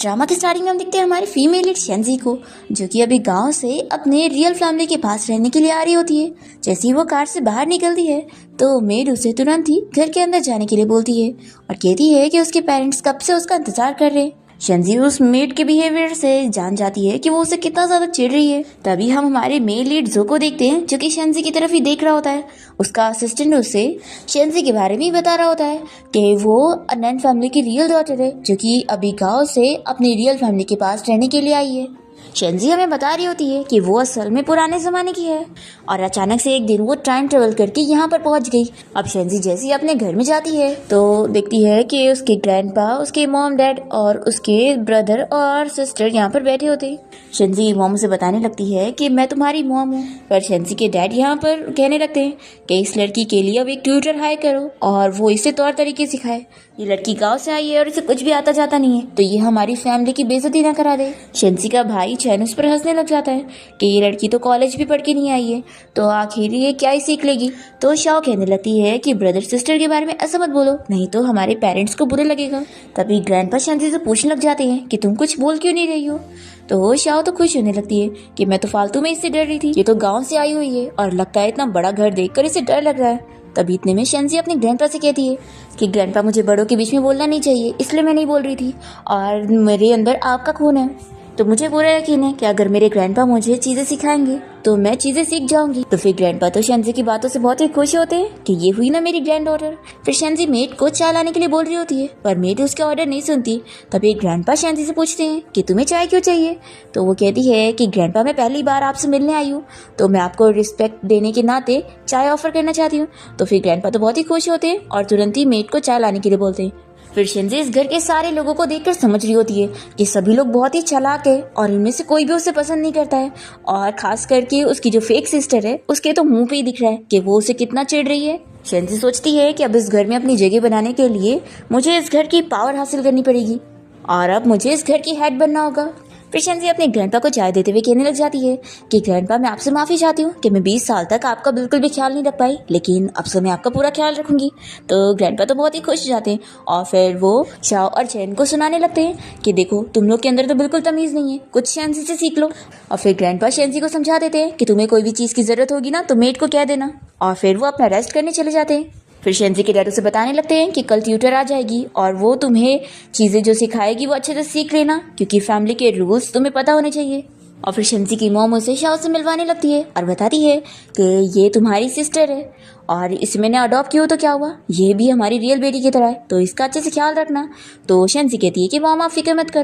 Drama की starting में हम देखते हैं हमारी फीमेल लीड शेंजी को, जो कि अभी गांव से अपने रियल फैमिली के पास रहने के लिए आ रही होती है। जैसे ही वो कार से बाहर निकलती है तो मेड उसे तुरंत ही घर के अंदर जाने के लिए बोलती है और कहती है कि उसके पेरेंट्स कब से उसका इंतजार कर रहे हैं। शेंजी उस मेड के बिहेवियर से जान जाती है कि वो उसे कितना ज्यादा चिढ़ रही है। तभी हम हमारे मेल लीड जो को देखते हैं, जो कि शेंजी की तरफ ही देख रहा होता है। उसका असिस्टेंट उसे शेंजी के बारे में ही बता रहा होता है कि वो अनन फैमिली की रियल डॉटर है, जो कि अभी गांव से अपनी रियल फैमिली के पास रहने के लिए आई है। शेंजी हमें बता रही होती है कि वो असल में पुराने ज़माने की है और अचानक से एक दिन वो टाइम ट्रेवल करके यहाँ पर पहुँच गई। अब शेंजी जैसे ही अपने घर में जाती है तो देखती है कि उसके ग्रैंडपा, उसके मॉम डैड और उसके ब्रदर और सिस्टर यहाँ पर बैठे होते। शेंजी मॉम से बताने लगती है कि मैं तुम्हारी मॉम हूँ, पर शेंजी के डैड यहाँ पर कहने लगते हैं कि इस लड़की के लिए अब एक ट्यूटर हायर करो और वो इसे तौर तरीके सिखाए। ये लड़की गाँव से आई है और इसे कुछ भी आता जाता नहीं है, तो ये हमारी फैमिली की बेइज्जती ना करा दे। शेंजी का भाई चैन उस पर हंसने लग जाता है कि ये लड़की तो कॉलेज भी पढ़ के नहीं आई है, तो आखिर ये क्या ही सीख लेगी। तो शाओ कहने लगती है कि ब्रदर सिस्टर के बारे में ऐसा मत बोलो, नहीं तो हमारे पेरेंट्स को बुरा लगेगा। तभी ग्रैंडपा शेंजी से पूछने लग जाते हैं कि तुम कुछ बोल क्यों नहीं रही हो। तो शाओ तो खुश होने लगती है कि मैं तो फालतू में इससे डर रही थी, ये तो गाँव से आई हुई है और लगता है इतना बड़ा घर देखकर इसे डर लग रहा है। तभी इतने में शेंजी अपने ग्रैंडपा से कहती है कि ग्रैंडपा मुझे बड़ों के बीच में बोलना नहीं चाहिए, इसलिए मैं नहीं बोल रही थी और मेरे अंदर आपका खून है, तो मुझे पूरा यकीन है कि अगर मेरे ग्रैंडपा मुझे चीज़ें सिखाएंगे तो मैं चीज़ें सीख जाऊंगी। तो फिर ग्रैंडपा तो शेंजी की बातों से बहुत ही खुश होते हैं कि ये हुई ना मेरी ग्रैंड डॉटर। फिर शेंजी मेड को चाय लाने के लिए बोल रही होती है, पर मेड उसका ऑर्डर नहीं सुनती। तभी ग्रैंडपा शेंजी से पूछते हैं कि तुम्हें चाय क्यों चाहिए। तो वो कहती है कि ग्रैंडपा मैं पहली बार आपसे मिलने आई हूँ, तो मैं आपको रिस्पेक्ट देने के नाते चाय ऑफर करना चाहती हूँ। तो फिर ग्रैंडपा तो बहुत ही खुश होते हैं और तुरंत ही मेड को चाय लाने के लिए बोलते हैं। फिर शेंजी इस घर के सारे लोगों को देखकर समझ रही होती है कि सभी लोग बहुत ही चालाक है और इनमें से कोई भी उसे पसंद नहीं करता है, और खास करके उसकी जो फेक सिस्टर है उसके तो मुंह पे ही दिख रहा है कि वो उसे कितना चिढ़ रही है। शेंजी सोचती है कि अब इस घर में अपनी जगह बनाने के लिए मुझे इस घर की पावर हासिल करनी पड़ेगी और अब मुझे इस घर की हेड बनना होगा। फिर शेंजी अपने ग्रैंडपा को चाय देते हुए कहने लग जाती है कि ग्रैंडपा मैं आपसे माफ़ी चाहती हूँ कि मैं 20 साल तक आपका बिल्कुल भी ख्याल नहीं रख पाई, लेकिन अब से मैं आपका पूरा ख्याल रखूंगी। तो ग्रैंडपा तो बहुत ही खुश हो जाते हैं और फिर वो शाओ और चैन को सुनाने लगते हैं कि देखो तुम लोग के अंदर तो बिल्कुल तमीज़ नहीं है, कुछ शेंजी से सीख लो। और फिर ग्रैंडपा शेंजी को समझा देते हैं कि तुम्हें कोई भी चीज़ की ज़रूरत होगी ना तो मेड को कह देना, और फिर वो अपना रेस्ट करने चले जाते हैं। फिर शेंजी के डैड उसे बताने लगते हैं कि कल ट्यूटर आ जाएगी और वो तुम्हें चीज़ें जो सिखाएगी वो अच्छे से सीख लेना, क्योंकि फैमिली के रूल्स तुम्हें पता होने चाहिए। और फिर शेंजी की मॉम उसे शाओ से मिलवाने लगती है और बताती है कि ये तुम्हारी सिस्टर है और इसे मैंने अडॉप्ट किया तो क्या हुआ, ये भी हमारी रियल बेटी की तरह है, तो इसका अच्छे से ख्याल रखना। तो शेंजी कहती है कि मॉम आप फिक्र मत करो।